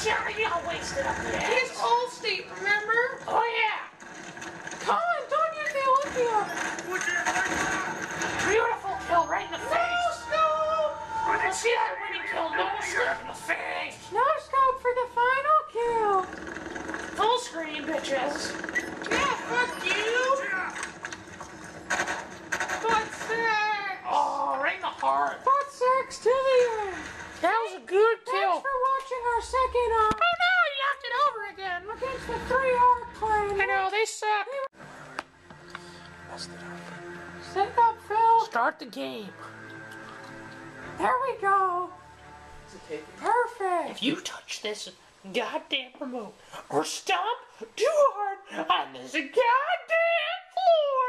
Jerry, you all wasted up the ass. He's Allstate, remember? Oh, yeah. Colin, don't use the Olympia. Beautiful kill right in the face. No You see that winning kill? No scope in the face. No scope for the final kill. Full screen, bitches. Yeah, fuck you. Butt sex. Oh, right in the heart. Butt sex to the end. That was a good kill. Thanks for watching our second Oh no, he knocked it over again. Against the 3-arc claim. I know, they suck. Messed it up. Sit up, Phil. Start the game. There we go. Is it taking? Perfect. If you touch this goddamn remote or stomp too hard on this goddamn floor,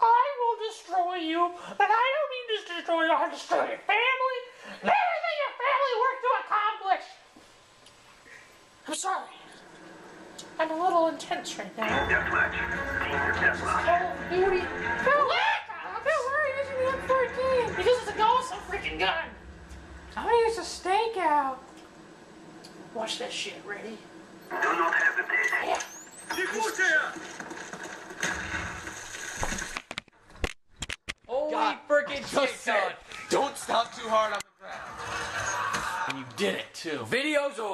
I will destroy you. And I don't mean just destroy you, I'll destroy your family and everything your family worked to accomplish. I'm sorry. I'm a little intense right now. Call of Duty. Phil, why are you using the M14? Because it's a awesome freaking gun. I'm gonna use a stakeout. Watch that shit, ready? Do not hesitate. Yeah. Holy God, freaking just shit, said, son. don't stomp too hard on the ground. And you did it too. Video's over.